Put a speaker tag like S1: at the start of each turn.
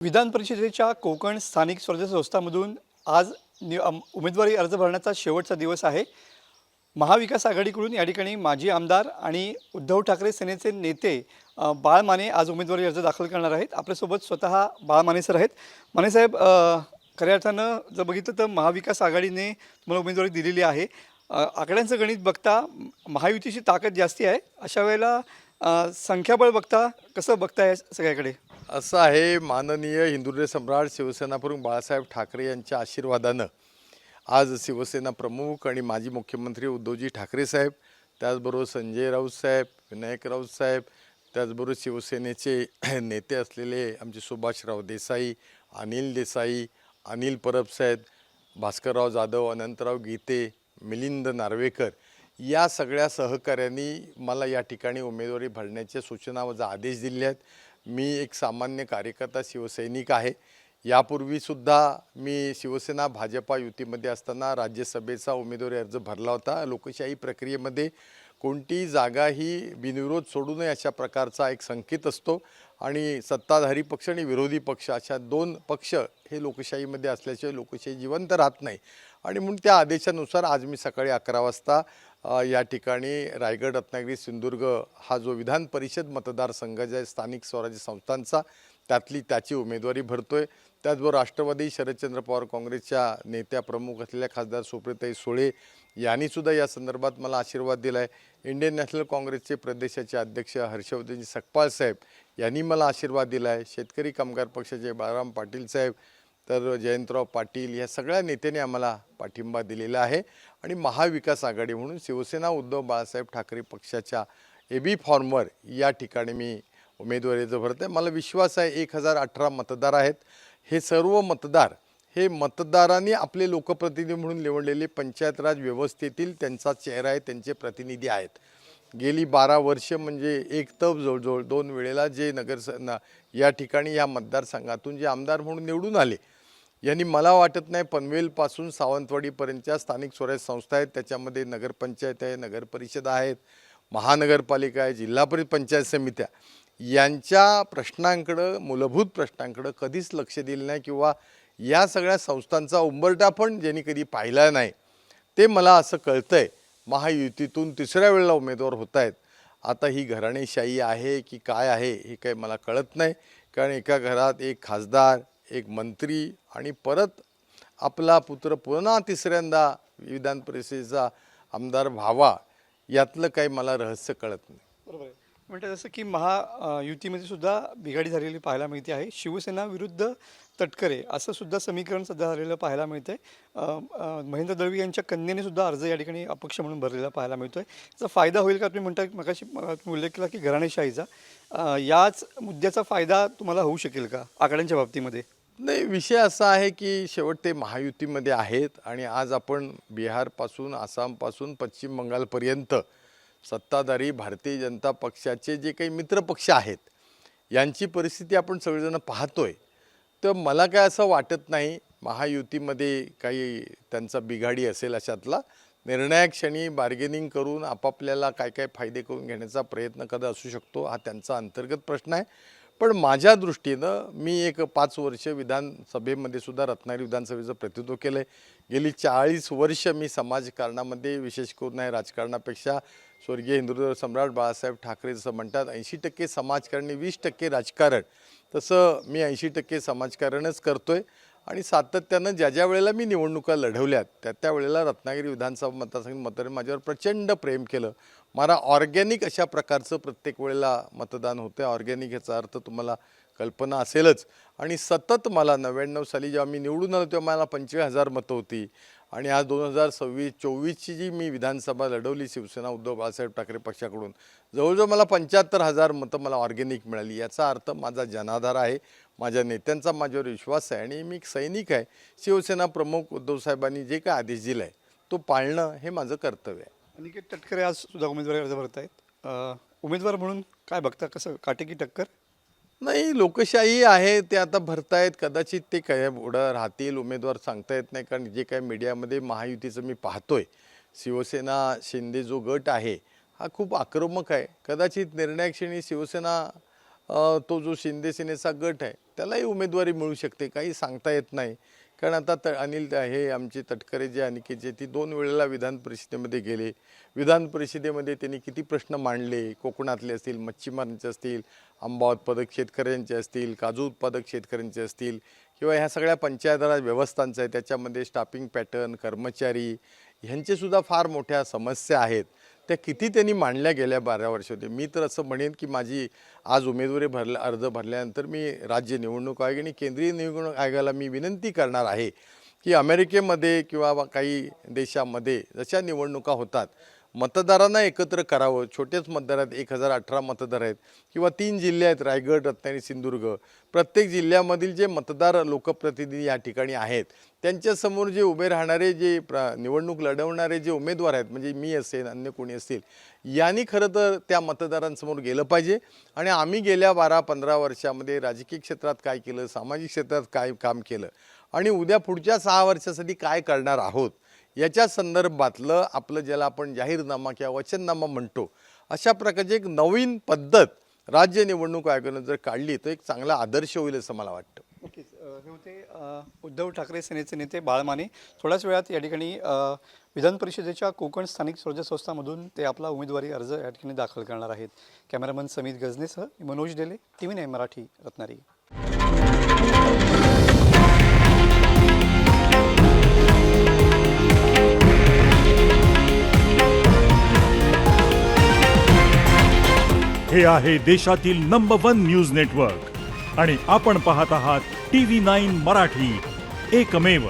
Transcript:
S1: विधान परिषदेच्या कोकण स्थानिक स्वराज्य संस्थांमधून आज उमेदवारी अर्ज भरण्याचा शेवटचा दिवस आहे. महाविकास आघाडीकडून या ठिकाणी माजी आमदार आणि उद्धव ठाकरे सेनेचे नेते बाळ माने आज उमेदवारी अर्ज दाखल करणार आहेत. आपल्यासोबत स्वतः बाळ माने सर आहेत. माने साहेब, खऱ्या अर्थानं जर बघितलं तर महाविकास आघाडीने तुम्हाला उमेदवारी दिलेली आहे. आकड्यांचं गणित बघता महायुतीची ताकद जास्ती आहे. अशा वेळेला संख्याबळ बघता कसं बघताय सगळ्याकडे?
S2: असं आहे, माननीय हिंदुत्व सम्राट शिवसेना प्रमुख बाळासाहेब ठाकरे यांच्या आशीर्वादानं आज शिवसेना प्रमुख आणि माजी मुख्यमंत्री उद्धवजी ठाकरे साहेब, त्याचबरोबर संजय राऊत साहेब, विनायक राऊत साहेब, त्याचबरोबर शिवसेनेचे नेते असलेले आमचे सुभाषराव देसाई, अनिल देसाई, अनिल परब साहेब, भास्करराव जाधव, अनंतराव गीते, मिलिंद नार्वेकर या सगळ्या सहकाऱ्यांनी मला या ठिकाणी उमेदवारी भरण्याच्या सूचना व आदेश दिले आहेत. मी एक सामान्य कार्यकर्ता शिवसैनिक आहे. यापूर्वीसुद्धा मी शिवसेना भाजपा युतीमध्ये असताना राज्यसभेचा उमेदवारी अर्ज भरला होता. लोकशाही प्रक्रियेमध्ये कोणतीही जागा ही बिनविरोध सोडू नये अशा प्रकारचा एक संकेत असतो आणि सत्ताधारी पक्ष आणि विरोधी पक्ष अशा दोन पक्ष हे लोकशाहीमध्ये असल्याशिवाय लोकशाही जिवंत राहत नाही. आणि म्हणून त्या आदेशानुसार आज मी सकाळी 11 वाजता या ठिकाणी रायगड, रत्नागिरी, सिंधुदुर्ग हा जो विधान परिषद मतदारसंघ आहे स्थानिक स्वराज्य संस्थांचा त्याची उमेदवारी भरतोय. त्याचबरोबर राष्ट्रवादी शरदचंद्र पवार काँग्रेसच्या नेत्या प्रमुख असलेल्या खासदार सुप्रियाताई सुळे यांनीसुद्धा या संदर्भात मला आशीर्वाद दिला आहे. इंडियन नॅशनल काँग्रेसचे प्रदेशाचे अध्यक्ष हर्षवर्धनजी सकपाळ साहेब यांनी मला आशीर्वाद दिला आहे. शेतकरी कामगार पक्षाचे बाळाराम पाटील साहेब, तर जयंतराव पाटील या सगळ्या नेत्यांनी आम्हाला पाठिंबा दिलेला आहे. आणि महाविकास आघाडी म्हणून शिवसेना उद्धव बाळासाहेब ठाकरे पक्षाच्या AB फॉर्मवर या ठिकाणी मी उमेदवारी अर्ज भरत आहे. मला विश्वास आहे 1018 मतदार आहेत. हे सर्व मतदार हे मतदारांनी आपले लोकप्रतिनिधी म्हणून निवडलेले पंचायत राज व्यवस्थेतील त्यांचा चेहरा आहे, त्यांचे प्रतिनिधी आहेत. गेली 12 वर्ष म्हणजे एक तप जवळजवळ 2 वेळेला जे या ठिकाणी या मतदारसंघातून जे आमदार म्हणून निवडून आले यांनी मला वाटत नाही पनवेलपासून सावंतवाडीपर्यंतच्या स्थानिक स्वराज्य संस्था आहेत, त्याच्यामध्ये नगरपंचायत आहे, नगरपरिषद आहेत, महानगरपालिका आहे, जिल्हा परिषद पंचायत समित्या यांच्या प्रश्नांकडं, मूलभूत प्रश्नांकडं कधीच लक्ष दिलं नाही किंवा या सगळ्या संस्थांचा उंबरठा पण ज्यांनी कधी पाहिला नाही. ते मला असं कळतंय महायुतीतून तिसऱ्या वेळेला उमेदवार होत आहेत. आता ही घराणेशाही आहे की काय आहे हे काही मला कळत नाही. कारण एका घरात एक खासदार, एक मंत्री आणि परत आपला पुत्र पुन्हा तिसऱ्यांदा विधान परिषदेचा आमदार व्हावा यातलं काही मला रहस्य कळत नाही.
S1: बरोबर आहे. म्हणजे जसं की महायुतीमध्ये सुद्धा बिघाडी झालेली पाहायला मिळते आहे. शिवसेना विरुद्ध तटकरे असं सुद्धा समीकरण सध्या झालेलं पाहायला मिळतंय. महेंद्र दळवी यांच्या कन्येने सुद्धा अर्ज या ठिकाणी अपक्ष म्हणून भरलेला पाहायला मिळतोय. याचा फायदा होईल का? तुम्ही म्हणता मगाशी तुम्ही उल्लेख केला की घराणेशाहीचा, याच मुद्द्याचा फायदा तुम्हाला होऊ शकेल का आकड्यांच्या बाबतीमध्ये?
S2: नाही, विषय असा आहे की शेवट ते महायुतीमध्ये आहेत आणि आज आपण बिहारपासून आसामपासून पश्चिम बंगालपर्यंत सत्ताधारी भारतीय जनता पक्षाचे जे काही मित्रपक्ष आहेत यांची परिस्थिती आपण सगळेजण पाहतोय. तर मला काय असं वाटत नाही महायुतीमध्ये काही त्यांचा बिघाडी असेल. अशातला निर्णायक क्षणी बार्गेनिंग करून आपापल्याला काय काय फायदे करून घेण्याचा प्रयत्न कधी असू शकतो हा त्यांचा अंतर्गत प्रश्न आहे. पण माझ्या दृष्टीनं मी एक 5 वर्ष विधानसभेमध्ये सुद्धा रत्नागिरी विधानसभेचं प्रतिनिधित्व केलं आहे. गेली 40 वर्ष मी समाजकारणामध्ये, विशेष करून नाही राजकारणापेक्षा स्वर्गीय हिंदुत्व सम्राट बाळासाहेब ठाकरे जसं म्हणतात 80% समाजकारण आणि 20% राजकारण, तसं मी 80% समाजकारणच करतोय. आणि सातत्यानं ज्या वेळेला मी निवडणुका लढवल्यात त्या वेळेला रत्नागिरी विधानसभा मतदारसंघ मतदारांनी माझ्यावर प्रचंड प्रेम केलं. मला ऑर्गॅनिक अशा प्रकारचं प्रत्येक वेळेला मतदान होतं. ऑर्गॅनिक याचा अर्थ तुम्हाला कल्पना असेलच. आणि सतत मला 99 साली जेव्हा मी निवडून आलो तेव्हा मला 25,000 मतं होती. आणि आज 2024ची जी मी विधानसभा लढवली शिवसेना उद्धव बाळासाहेब ठाकरे पक्षाकडून जवळजवळ मला 75,000 मतं मला ऑर्गॅनिक मिळाली. याचा अर्थ माझा जनाधार आहे, माझ्या नेत्यांचा माझ्यावर विश्वास आहे आणि मी एक सैनिक आहे. शिवसेना प्रमुख उद्धव साहेबांनी जे काय आदेश दिला आहे तो पाळणं हे माझं कर्तव्य आहे.
S1: अनिकेत तटकरे आज सुद्धा उमेदवारी अर्ज भरत आहेत. उमेदवार म्हणून काय बघता, कसं काटेकी टक्कर?
S2: नाही, लोकशाही आहे, ते आता भरतायत. कदाचित ते काय पुढं राहतील उमेदवार सांगता येत नाही. कारण जे काय मीडियामध्ये महायुतीचं मी पाहतोय, शिवसेना शिंदे जो गट आहे हा खूप आक्रमक आहे. कदाचित निर्णायक क्षणी शिवसेना तो जो शिंदे सेनेचा गट आहे त्यालाही उमेदवारी मिळू शकते, काही सांगता येत नाही. कारण आता हे आमचे तटकरे जे अनिकेतचे ती 2 वेळेला विधान परिषदेमध्ये गेले. विधान परिषदेमध्ये त्यांनी किती प्रश्न मांडले, कोकणातले असतील, मच्छीमारांचे असतील, आंबा उत्पादक शेतकऱ्यांचे असतील, काजू उत्पादक शेतकऱ्यांचे असतील किंवा ह्या सगळ्या पंचायत राज व्यवस्थांचं आहे त्याच्यामध्ये स्टाफिंग पॅटर्न, कर्मचारी ह्यांचेसुद्धा फार मोठ्या समस्या आहेत. त्या किती त्यांनी मांडल्या गेल्या 12 वर्षामध्ये. मी तर असं म्हणेन की माझी आज उमेदवारी अर्ज भरल्यानंतर मी राज्य निवडणूक आयोग आणि केंद्रीय निवडणूक आयोगाला मी विनंती करणार आहे की अमेरिकेमध्ये किंवा काही देशामध्ये जशा निवडणुका होतात मतदारांना एकत्र करावं. छोटेच मतदार आहेत, 1018 मतदार आहेत किंवा 3 जिल्हे आहेत, रायगड, रत्नागिरी, सिंधुदुर्ग. प्रत्येक जिल्ह्यामधील जे मतदार लोकप्रतिनिधी या ठिकाणी आहेत त्यांच्यासमोर जे उभे राहणारे जे निवडणूक लढवणारे जे उमेदवार आहेत, म्हणजे मी असेल अन्य कोणी असेल, यांनी खरं तर त्या मतदारांसमोर गेलं पाहिजे. आणि आम्ही गेल्या 12-15 वर्षामध्ये राजकीय क्षेत्रात काय केलं, सामाजिक क्षेत्रात काय काम केलं आणि उद्या पुढच्या 6 वर्षासाठी काय करणार आहोत याच्या संदर्भातलं आपलं ज्याला आपण जाहीरनामा किंवा वचननामा म्हणतो, अशा प्रकारची एक नवीन पद्धत राज्य निवडणूक आयोगानं जर काढली तर एक चांगला आदर्श होईल असं मला वाटतं.
S1: नक्कीच. हे होते उद्धव ठाकरे सेनेचे नेते बाळा माने. थोड्याच वेळात या ठिकाणी विधान परिषदेच्या कोकण स्थानिक स्वराज्य संस्थांमधून ते आपला उमेदवारी अर्ज या ठिकाणी दाखल करणार आहेत. कॅमेरामन समित गजनेसह मनोज डेले, TV9 मराठी, रत्नागिरी.
S3: हे आहे देशातील नंबर 1 न्यूज नेटवर्क आणि आपण पाहत आहात TV9 मराठी, एकमेव.